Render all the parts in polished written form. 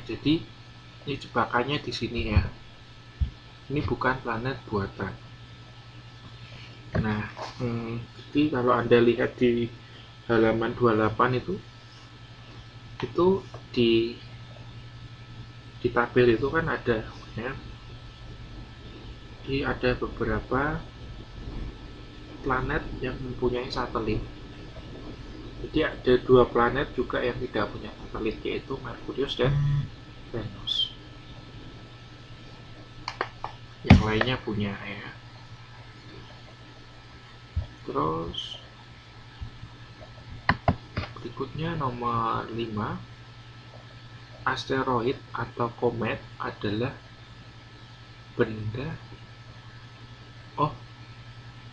jadi ini jebakannya di sini ya. Ini bukan planet buatan. Nah, jadi kalau Anda lihat di halaman 28 itu di tabel itu kan ada ya. Jadi ada beberapa planet yang mempunyai satelit. Jadi ada 2 planet juga yang tidak punya satelit, yaitu Merkurius dan Venus. Yang lainnya punya ya. Terus berikutnya nomor 5, asteroid atau komet adalah benda. Oh,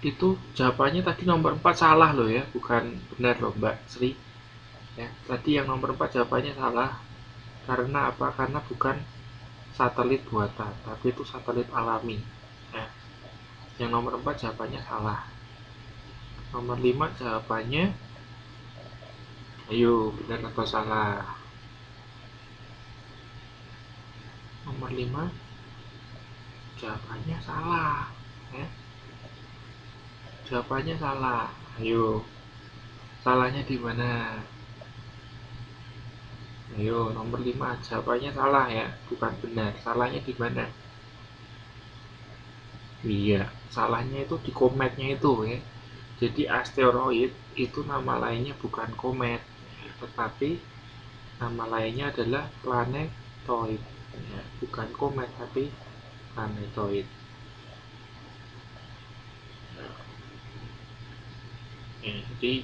itu jawabannya tadi nomor 4 salah loh ya, bukan benar loh Mbak Sri ya. Tadi yang nomor 4 jawabannya salah. Karena apa? Karena bukan satelit buatan, tapi itu satelit alami ya. Yang nomor 4 jawabannya salah. Nomor 5 jawabannya, ayo benar atau salah? Nomor 5 jawabannya salah ya. Jawabannya salah. Ayo, salahnya di mana? Ayo, nomor 5 jawabannya salah ya, bukan benar. Salahnya di mana? Iya, salahnya itu di kometnya itu ya. Jadi asteroid itu nama lainnya bukan komet, tetapi nama lainnya adalah planetoid ya. Bukan komet tapi planetoid. Ya, jadi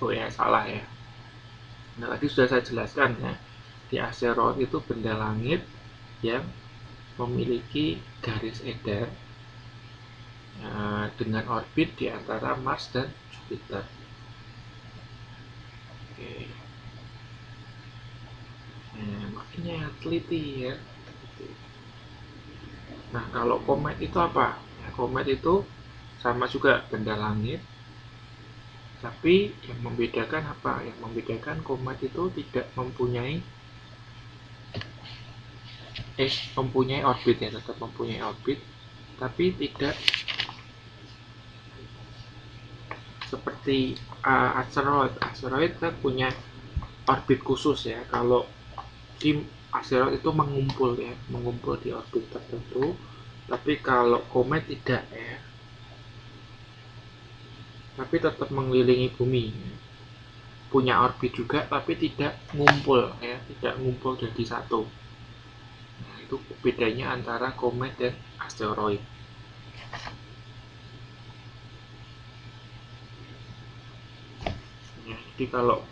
oh ya, salah ya. Nah, tadi sudah saya jelaskan ya, di asteroid itu benda langit yang memiliki garis edar dengan orbit di antara Mars dan Jupiter. Oke. Nah, makanya teliti ya. Nah, kalau komet itu apa? Ya, komet itu sama juga benda langit, tapi yang membedakan apa? Yang membedakan komet itu tidak mempunyai orbit ya, tetap mempunyai orbit, tapi tidak seperti asteroid. Asteroid kan punya orbit khusus ya. Kalau di asteroid itu mengumpul ya, mengumpul di orbit tertentu, tapi kalau komet tidak ya. Tapi tetap mengelilingi bumi ya. Punya orbit juga tapi tidak ngumpul ya, tidak ngumpul jadi satu. Nah, itu bedanya antara komet dan asteroid. Ya, jadi kalau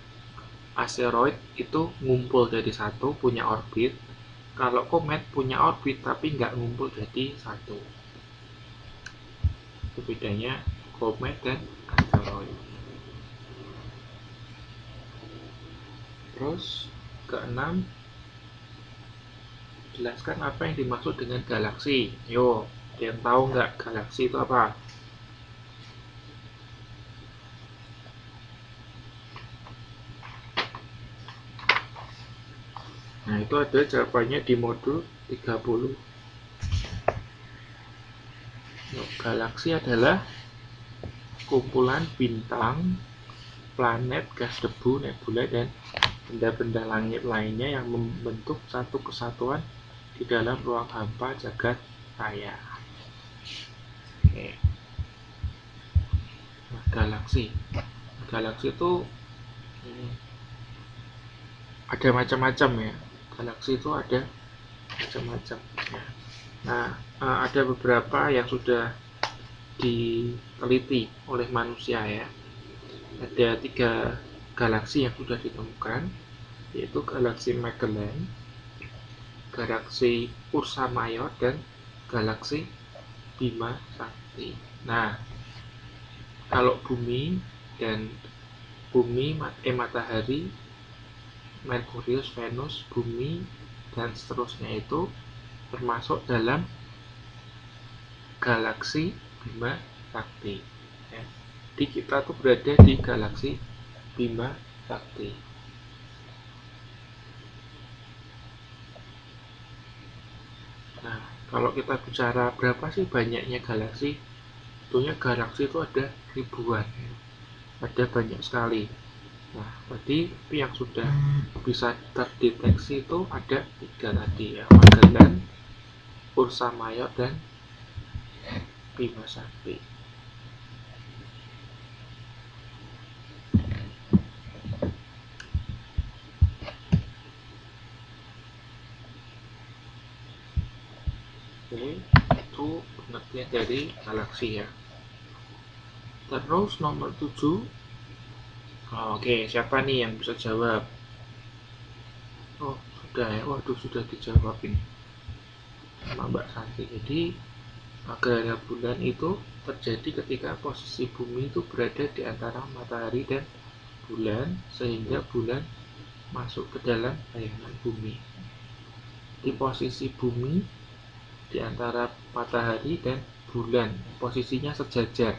asteroid itu ngumpul jadi satu, punya orbit. Kalau komet punya orbit tapi nggak ngumpul jadi satu. Itu bedanya komet dan asteroid. Terus keenam, jelaskan apa yang dimaksud dengan galaksi. Yo, ada yang tahu nggak galaksi itu apa? Nah, itu ada jawabannya di modul 30. Galaksi adalah kumpulan bintang, planet, gas debu, nebula, dan benda-benda langit lainnya yang membentuk satu kesatuan di dalam ruang hampa jagat raya. Oke. Nah, galaksi itu ada macam-macam ya. Galaksi itu ada macam-macam ya. Nah, ada beberapa yang sudah diteliti oleh manusia ya. Ada 3 galaksi yang sudah ditemukan, yaitu galaksi Magellan, galaksi Ursa Major, dan galaksi Bima Sakti. Nah, kalau bumi, matahari, Merkurius, Venus, bumi, dan seterusnya itu termasuk dalam galaksi Bima Sakti ya. Jadi kita tuh berada di galaksi Bima Sakti. Kalau kita bicara berapa sih banyaknya galaksi, tentunya galaksi itu ada ribuan ya. Ada banyak sekali. Nah, tadi yang sudah bisa terdeteksi itu ada 3 tadi ya, Magellan, Ursa Major, dan Bima Sakti. Oke, itu pengertian dari galaksi ya. Terus nomor 7. Oke, siapa nih yang bisa jawab? Oh, sudah ya. Waduh, sudah dijawab ini sama Mbak Santi. Jadi, gerhana bulan itu terjadi ketika posisi bumi itu berada di antara matahari dan bulan, sehingga bulan masuk ke dalam bayangan bumi. Di posisi bumi di antara matahari dan bulan, posisinya sejajar.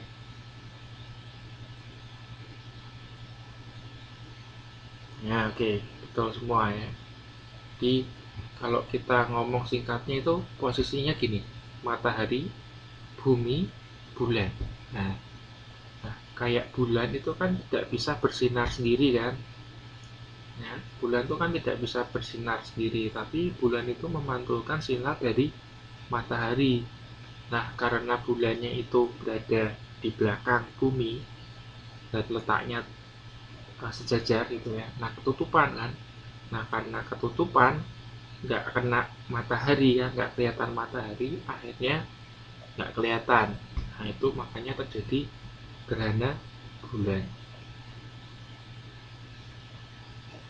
Ya, oke, betul semua ya. Jadi kalau kita ngomong singkatnya itu posisinya gini, matahari, bumi, bulan. Nah, kayak bulan itu kan tidak bisa bersinar sendiri kan. Ya, bulan itu kan tidak bisa bersinar sendiri, tapi bulan itu memantulkan sinar dari matahari. Nah, karena bulannya itu berada di belakang bumi dan letaknya sejajar gitu ya. Nah, ketutupan kan. Nah, karena ketutupan nggak kena matahari ya, nggak kelihatan matahari, akhirnya nggak kelihatan. Nah, itu makanya terjadi gerhana bulan.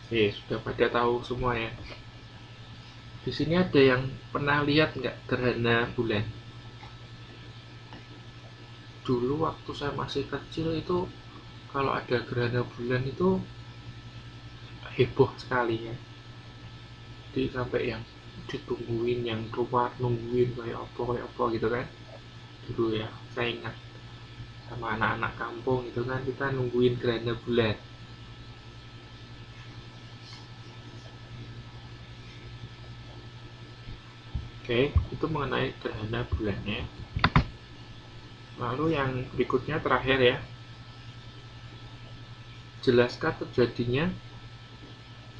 Oke, sudah pada tahu semua ya. Di sini ada yang pernah lihat nggak gerhana bulan? Dulu waktu saya masih kecil itu kalau ada gerhana bulan itu heboh sekali ya. Jadi sampai yang ditungguin, yang keluar nungguin kayak apa gitu kan. Dulu ya, saya ingat sama anak-anak kampung itu kan kita nungguin gerhana bulan. Oke, itu mengenai gerhana bulannya. Lalu yang berikutnya terakhir ya, jelaskan terjadinya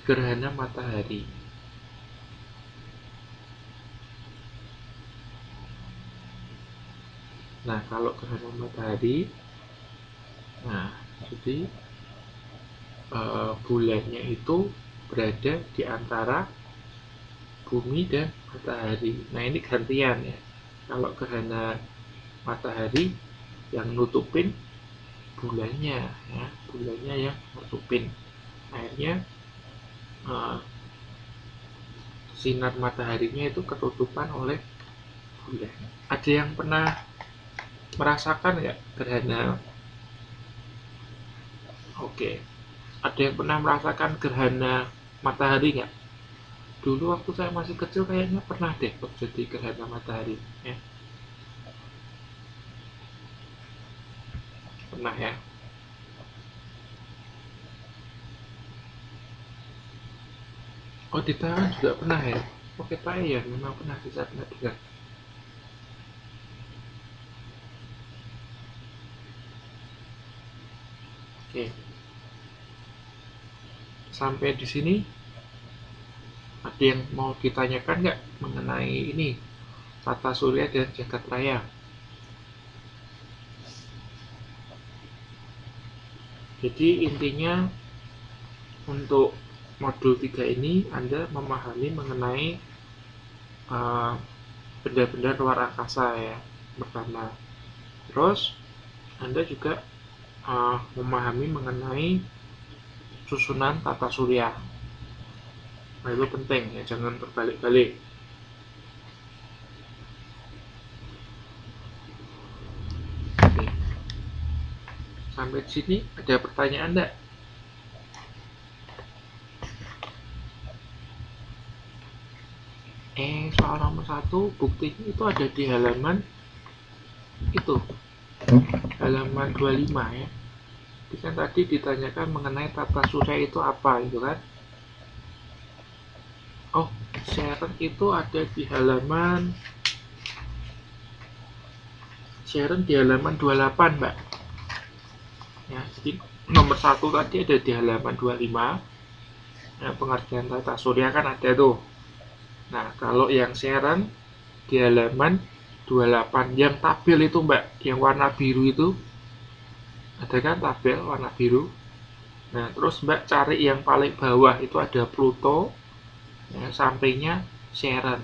gerhana matahari. Nah, kalau gerhana matahari, nah jadi bulannya itu berada di antara bumi dan matahari. Nah, ini gantian ya. Kalau gerhana matahari yang nutupin bulannya ya, bulannya yang nutupin. Akhirnya sinar mataharinya itu ketutupan oleh bulan. Ada yang pernah merasakan nggak gerhana? Oke, ada yang pernah merasakan gerhana matahari nggak? Dulu waktu saya masih kecil kayaknya pernah deh terjadi gerhana matahari ya. Pernah ya. Oh, di Taiwan juga pernah ya. Oke, Thailand ya, memang pernah sih, saya pernah dengar. Oke, sampai di sini ada yang mau ditanyakan nggak mengenai ini tata surya dan jagat raya? Jadi intinya untuk modul 3 ini Anda memahami mengenai benda-benda luar angkasa ya, pertama. Terus Anda juga memahami mengenai susunan tata surya. Nah, itu penting ya, jangan terbalik-balik. Oke. Sampai di sini ada pertanyaan enggak? Soal nomor 1 buktinya itu ada di halaman itu, halaman 25 ya. Jadi kan tadi ditanyakan mengenai tata surya itu apa gitu kan. Oh, share itu ada di halaman Sharon di halaman 28, Mbak. Ya, jadi nomor 1 tadi ada di halaman 25. Nah, pengertian tata surya kan ada tuh. Nah, kalau yang Sharon di halaman 28, yang tabel itu, Mbak, yang warna biru itu, ada kan tabel warna biru. Nah, terus Mbak cari yang paling bawah itu ada Pluto, ya, sampingnya Sharon,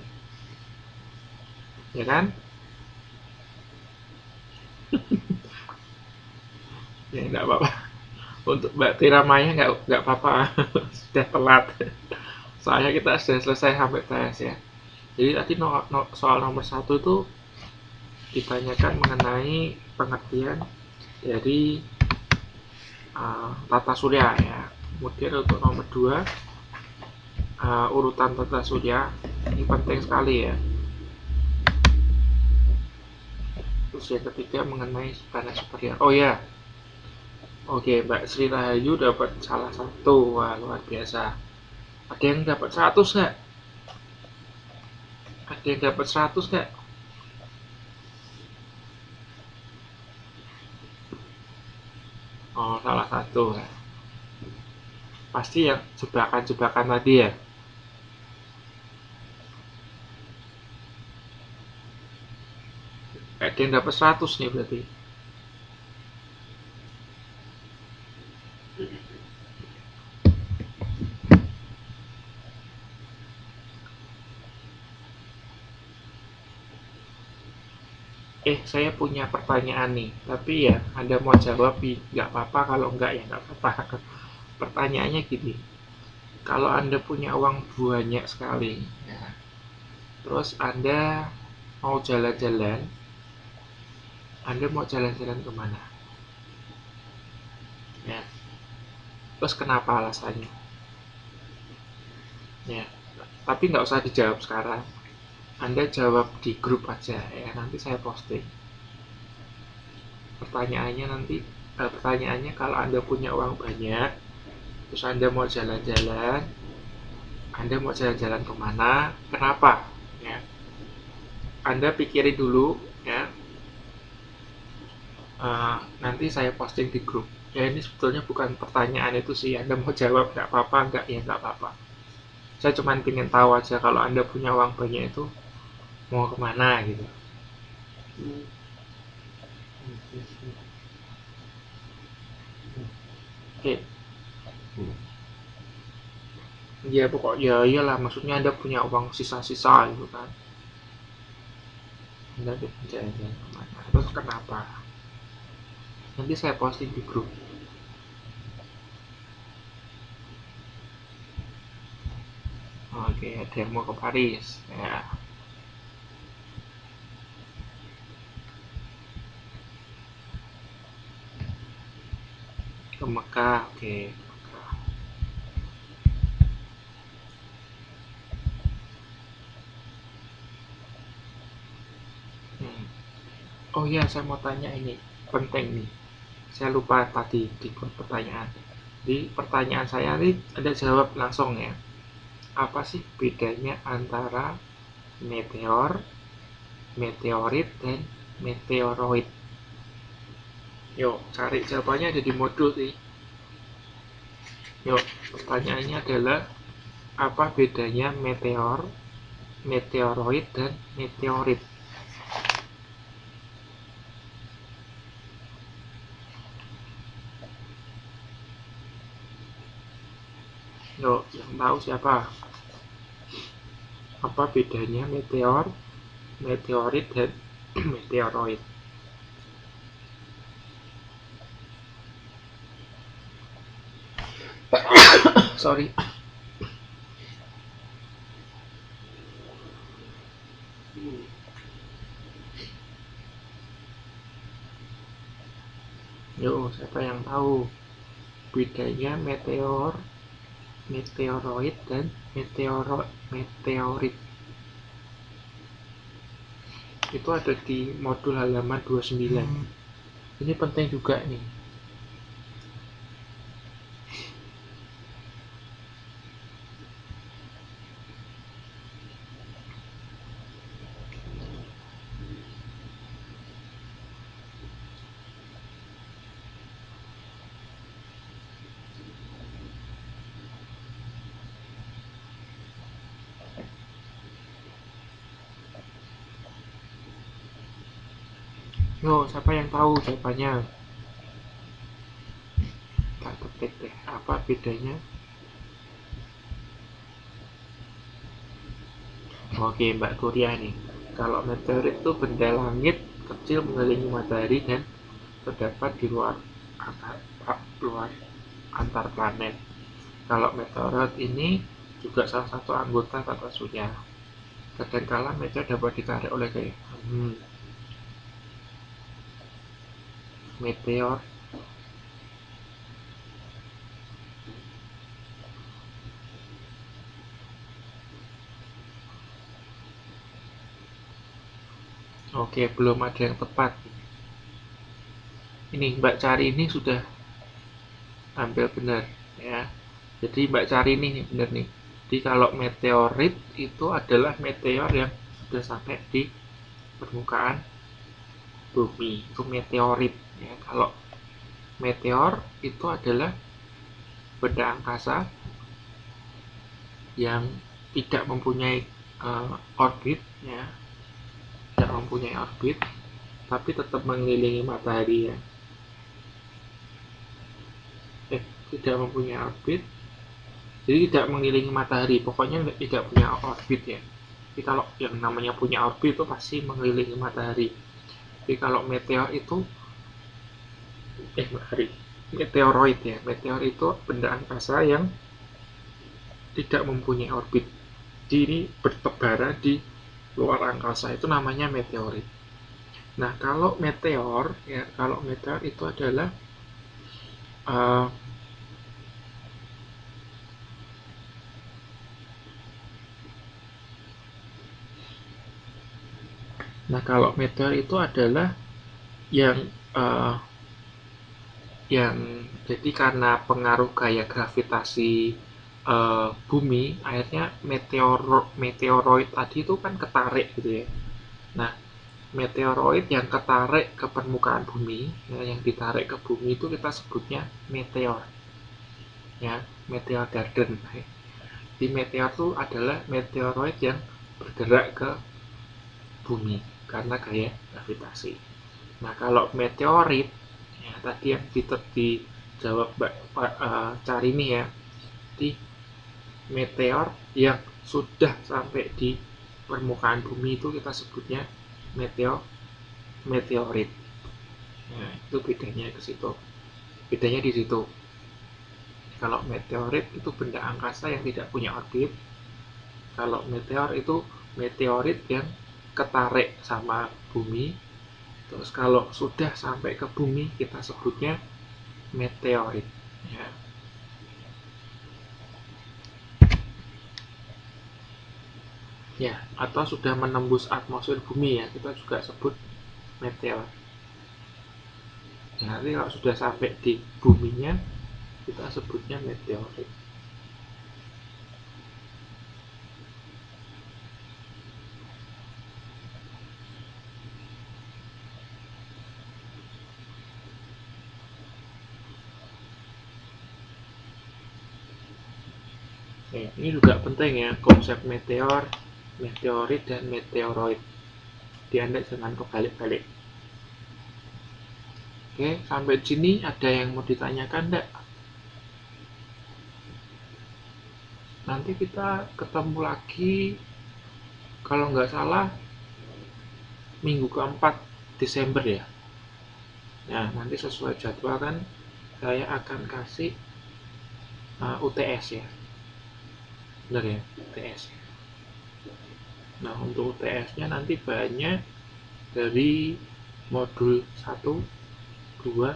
ya kan? Ya nggak apa-apa. Untuk Mbak Tiramaya nggak apa-apa, sudah telat. Soalnya kita sudah selesai sampai tes ya. Jadi tadi soal nomor 1 itu ditanyakan mengenai pengertian dari tata surya ya. Kemudian untuk nomor 2 urutan tata surya ini penting sekali ya. Terus yang ketiga mengenai planet superior. Oh ya, oke, Mbak Sri Rahayu dapat salah satu. Wah, luar biasa. Ada yang dapat 100 nggak? Ada yang dapat 100 nggak? Oh, salah satu. Pasti yang jebakan-jebakan tadi ya. Ada yang dapat 100 nih berarti. Saya punya pertanyaan nih. Tapi ya, Anda mau jawab nggak apa-apa. Kalau nggak ya nggak apa-apa. Pertanyaannya gini. Kalau Anda punya uang banyak sekali, ya, terus Anda mau jalan-jalan, Anda mau jalan-jalan kemana? Ya, terus kenapa alasannya? Ya, tapi nggak usah dijawab sekarang. Anda jawab di grup aja ya, nanti saya posting. Pertanyaannya kalau Anda punya uang banyak, terus Anda mau jalan-jalan, Anda mau jalan-jalan kemana? Kenapa? Ya, Anda pikirin dulu ya. Nanti saya posting di grup. Ya ini sebetulnya bukan pertanyaan itu sih. Anda mau jawab nggak apa-apa, nggak ya nggak apa-apa. Saya cuma ingin tahu aja kalau Anda punya uang banyak itu mau kemana gitu. Oke, ya pokoknya ya iyalah, maksudnya Anda punya uang sisa-sisa gitu kan. Anda jalan-jalan kemana? Terus kenapa? Nanti saya posting di grup. Oke, ada yang mau ke Paris ya. Ke Mekah, oke. Hmm. Oh iya, saya mau tanya ini, penting nih. Saya lupa tadi di pertanyaan. Di pertanyaan saya ini ada jawab langsung ya. Apa sih bedanya antara meteor, meteorit, dan meteoroid? Yuk, cari jawabannya ada di modul sih. Yuk, pertanyaannya adalah apa bedanya meteor, meteoroid, dan meteorit? Yuk, yang tahu siapa? Apa bedanya meteor, meteorit, dan meteoroid? Sorry. Yuk, siapa yang tahu bedanya meteor, meteoroid, dan meteorit? Itu ada di modul halaman 29. Ini penting juga nih. Yo, siapa yang tahu jawabannya? Tak ketik deh, apa bedanya? Oke, Mbak Kuria nih. Kalau meteorit itu benda langit kecil mengelilingi matahari dan terdapat di luar antar planet. Kalau meteorit ini juga salah satu anggota tata surya. Kadangkala meteor dapat ditarik oleh meteor. Oke, belum ada yang tepat. Ini Mbak Cari ini sudah hampir benar ya. Jadi Mbak Cari ini benar nih. Jadi kalau meteorit itu adalah meteor yang sudah sampai di permukaan bumi, itu meteorit ya. Kalau meteor itu adalah benda angkasa yang tidak mempunyai orbit ya, tidak mempunyai orbit tapi tetap mengelilingi matahari ya. Tidak mempunyai orbit, jadi tidak mengelilingi matahari, pokoknya tidak punya orbit ya. Jadi kalau yang namanya punya orbit itu pasti mengelilingi matahari. Jadi kalau meteor itu matahari, meteoroid ya, meteor itu benda angkasa yang tidak mempunyai orbit, jadi bertebaran di luar angkasa, itu namanya meteorit. Nah kalau meteor ya, kalau meteor itu adalah uh, nah kalau meteor itu adalah yang uh, yang jadi karena pengaruh gaya gravitasi bumi, akhirnya meteoroid tadi itu kan ketarik gitu ya. Nah meteoroid yang ketarik ke permukaan bumi ya, yang ditarik ke bumi itu kita sebutnya meteor ya, meteor garden. Di meteor itu adalah meteoroid yang bergerak ke bumi karena gaya gravitasi. Nah kalau meteorit ya, tadi yang dijawab Mbak Cari ini ya, di meteor yang sudah sampai di permukaan bumi itu kita sebutnya meteorit. Nah itu bedanya ke situ, bedanya di situ. Kalau meteorit itu benda angkasa yang tidak punya orbit. Kalau meteor itu meteorit yang ketarik sama bumi. Terus kalau sudah sampai ke bumi kita sebutnya meteorit ya. Ya, atau sudah menembus atmosfer bumi ya, kita juga sebut meteor. Nah, nanti kalau sudah sampai di buminya kita sebutnya meteorit. Ini juga penting ya, konsep meteor, meteorit, dan meteoroid. Di Anda jangan kebalik-balik. Oke, sampai sini ada yang mau ditanyakan enggak? Nanti kita ketemu lagi, kalau nggak salah, minggu keempat Desember ya. Nah, nanti sesuai jadwal kan saya akan kasih UTS ya. Benar ya, UTS. Nah, untuk UTS-nya nanti bahannya dari modul 1, 2,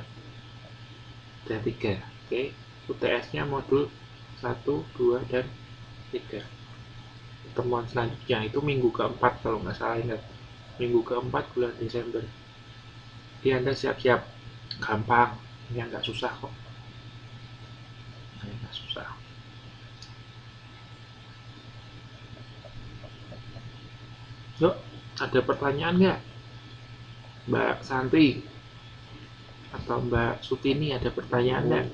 dan 3. Oke, UTS-nya modul 1, 2, dan 3. Pertemuan selanjutnya itu minggu keempat kalau nggak salah ingat. Minggu keempat bulan Desember. Jadi Anda siap-siap. Gampang, ya nggak susah kok. Nggak susah. Yuk, ada pertanyaan nggak? Mbak Santi atau Mbak Sutini ada pertanyaan nggak?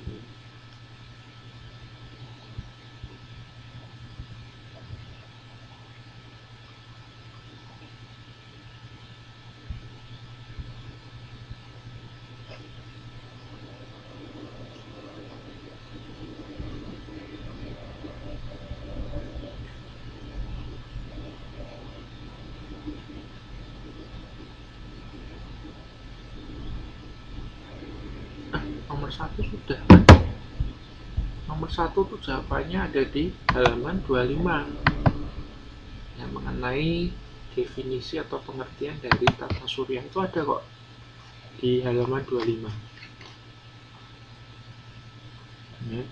nomor 1 sudah. Nomor 1 tuh jawabannya ada di halaman 25 yang mengenai definisi atau pengertian dari tata surya. Itu ada kok di halaman 25 ya.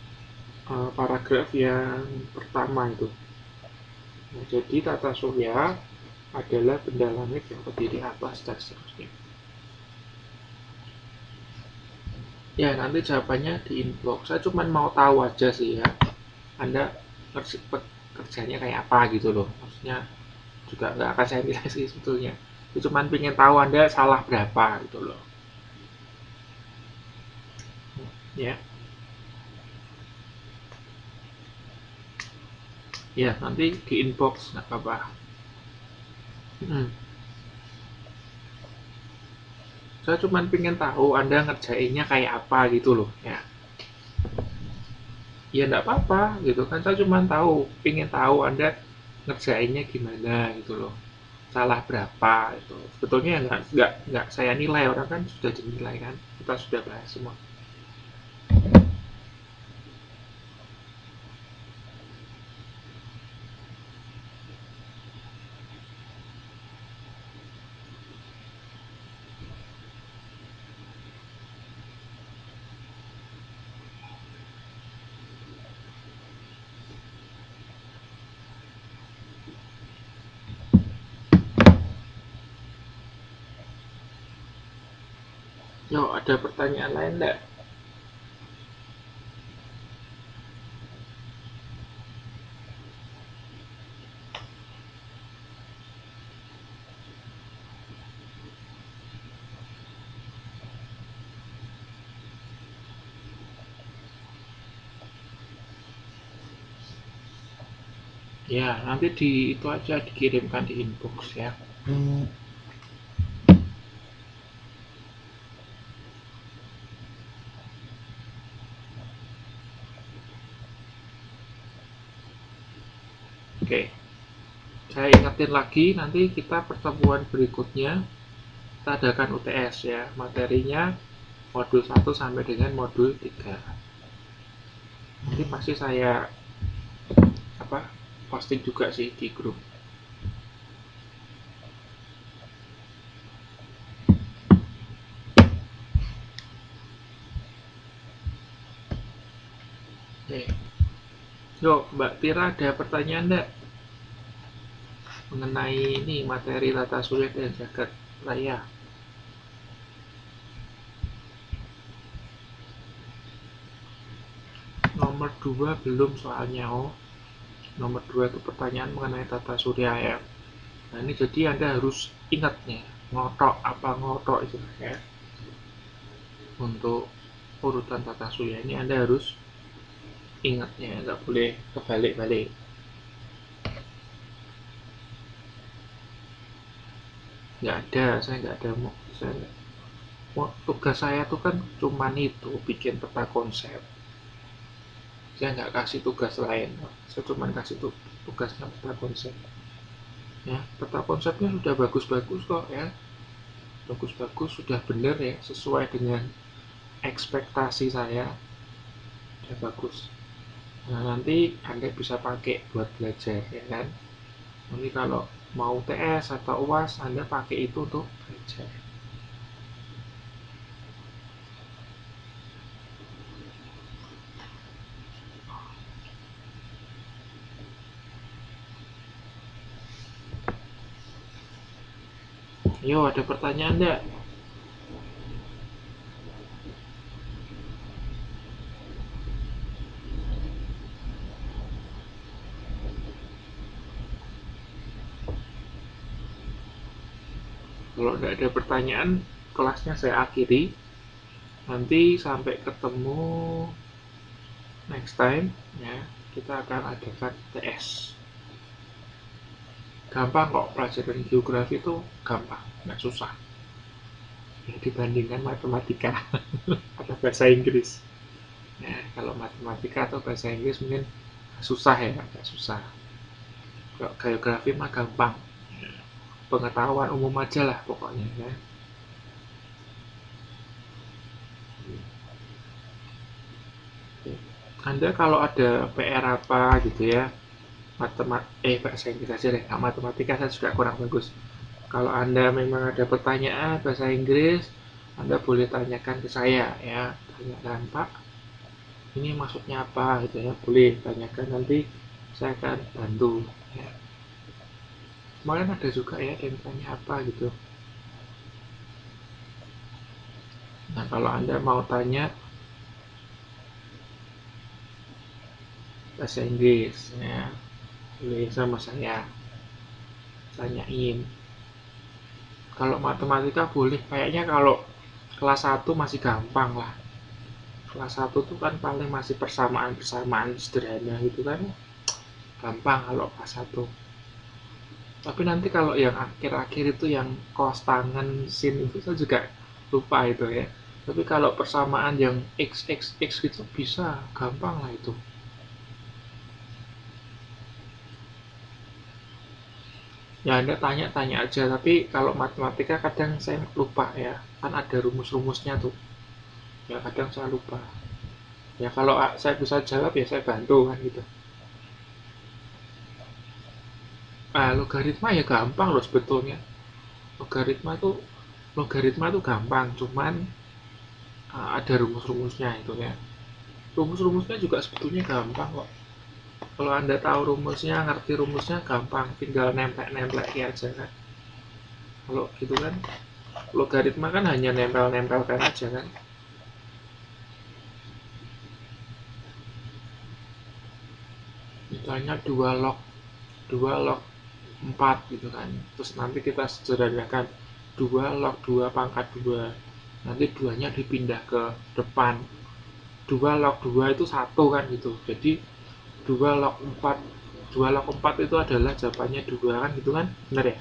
Paragraf yang pertama itu. Nah, jadi tata surya adalah benda langit yang terdiri atas dan seterusnya. Ya, nanti jawabannya di inbox. Saya cuma mau tahu aja sih ya, Anda kerjanya kayak apa gitu loh. Maksudnya juga nggak akan saya nilai sih sebetulnya. Itu cuma pengen tahu Anda salah berapa gitu loh. Ya, ya nanti di inbox nggak apa-apa. Saya cuma pengen tahu Anda ngerjainnya kayak apa gitu loh ya. Ya nggak apa-apa gitu kan, saya cuma pengen tahu Anda ngerjainnya gimana gitu loh, salah berapa itu sebetulnya nggak saya nilai, orang kan sudah dinilai kan, kita sudah bahas semua. Yo, ada pertanyaan lain enggak? Ya, nanti di itu aja dikirimkan di inbox ya. Oke, saya ingetin lagi, nanti kita pertemuan berikutnya kita adakan UTS ya, materinya modul 1 sampai dengan modul 3. Nanti pasti saya posting juga sih di grup. Oke. Yo, Mbak Tira, ada pertanyaan enggak mengenai ini materi tata surya dan jagat raya? Nomor 2 belum soalnya. Nomor 2 itu pertanyaan mengenai tata surya ya. Nah, ini jadi Anda harus ingat nih, ngotok itu ya. Untuk urutan tata surya ini Anda harus ingatnya, nggak boleh kebalik-balik. Nggak ada, saya nggak ada tugas saya tuh kan cuman itu bikin peta konsep. Saya nggak kasih tugas lain, saya cuma kasih tugasnya peta konsep ya. Peta konsepnya sudah bagus-bagus kok ya, bagus-bagus, sudah benar ya, sesuai dengan ekspektasi saya, sudah bagus. Nah, nanti Anda bisa pakai buat belajar ya kan. Nanti kalau mau TS atau UAS Anda pakai itu untuk belajar. Yo, ada pertanyaan enggak? Kalau enggak ada pertanyaan, kelasnya saya akhiri. Nanti sampai ketemu next time ya. Kita akan adakan TS. Gampang kok, pelajaran geografi itu gampang, nggak susah ya, dibandingkan matematika atau bahasa Inggris. Nah, kalau matematika atau bahasa Inggris mungkin susah ya, agak susah. Kalau geografi mah gampang, pengetahuan umum aja lah pokoknya ya. Anda kalau ada PR apa gitu ya, bahasa Inggris aja deh, matematika saya juga kurang bagus. Kalau Anda memang ada pertanyaan bahasa Inggris, Anda boleh tanyakan ke saya ya. Tanyakan, Pak, ini maksudnya apa gitu ya. Boleh tanyakan, nanti saya akan bantu ya. Kemarin ada juga ya yang tanya apa gitu. Nah, kalau Anda mau tanya bahasa Inggris ya, boleh sama saya tanyain. Kalau matematika boleh, kayaknya kalau kelas 1 masih gampang lah. Kelas 1 tuh kan paling masih persamaan-persamaan sederhana gitu kan. Gampang kalau kelas 1. Tapi nanti kalau yang akhir-akhir itu yang cos tangan sin itu saya juga lupa itu ya. Tapi kalau persamaan yang x x x gitu bisa gampang lah itu. Ya Anda tanya-tanya aja, tapi kalau matematika kadang saya lupa ya. Kan ada rumus-rumusnya tuh. Ya kadang saya lupa. Ya kalau saya bisa jawab ya saya bantu kan gitu. Logaritma ya gampang loh sebetulnya. Logaritma tuh gampang, cuman ada rumus-rumusnya itu ya. Rumus-rumusnya juga sebetulnya gampang kok. Kalau Anda tahu rumusnya, ngerti rumusnya gampang, tinggal nempel-nempel aja kan. Kalau gitu kan, logaritma kan hanya nempel-nempelkan aja kan. Misalnya 2 log 4 gitu kan. Terus nanti kita sederhanakan 2 log 2 pangkat 2. Nanti 2-nya dipindah ke depan. 2 log 2 itu 1 kan gitu. Jadi 2 log 4 2 log 4 itu adalah jawabannya 2 kan gitu kan. Benar ya?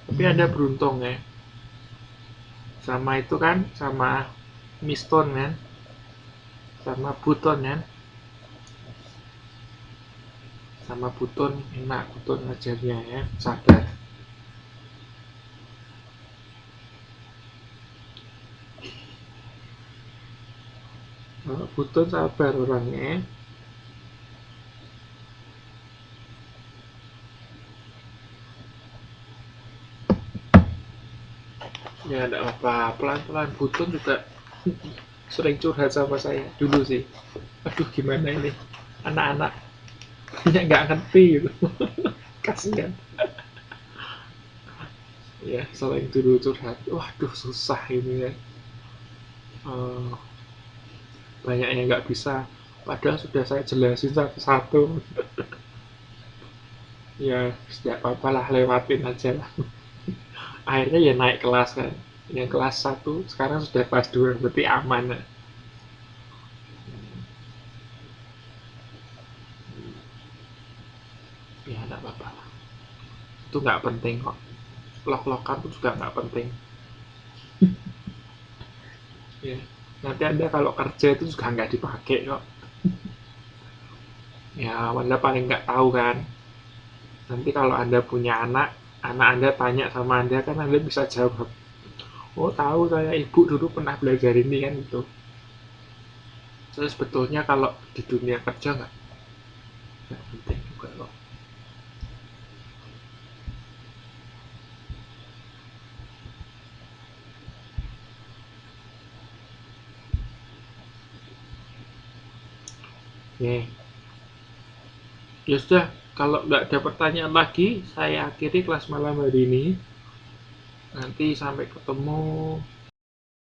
Tapi Anda beruntung ya. Sama itu kan, sama Miston kan. Sama Buton kan. Sama Buton, enak Buton ngajarnya ya. Sabar. Kalau Buton sabar orangnya. Ya enggak apa, pelan-pelan. Buton juga sering curhat sama saya dulu sih. Aduh gimana ini, anak-anak nggak ngerti gitu. Kasihan ya, selain dulu curhat, waduh susah ini ya. Eh, banyak yang nggak bisa, padahal sudah saya jelasin satu-satu. Ya tidak apa-apa lah, lewatin aja lah. Akhirnya ya naik kelas kan, yang kelas 1 sekarang sudah kelas 2, berarti aman ya. Ya nggak apa-apa lah, itu nggak penting kok. Lok-lokan itu juga nggak penting ya. Nanti Anda kalau kerja itu juga nggak dipakai kok. Ya Anda paling nggak tahu kan. Nanti kalau Anda punya anak, anak Anda tanya sama Anda kan Anda bisa jawab, oh tahu saya, ibu dulu pernah belajar ini kan gitu. Terus sebetulnya kalau di dunia kerja nggak penting juga kok. Oke, ya sudah, kalau nggak ada pertanyaan lagi, saya akhiri kelas malam hari ini. Nanti sampai ketemu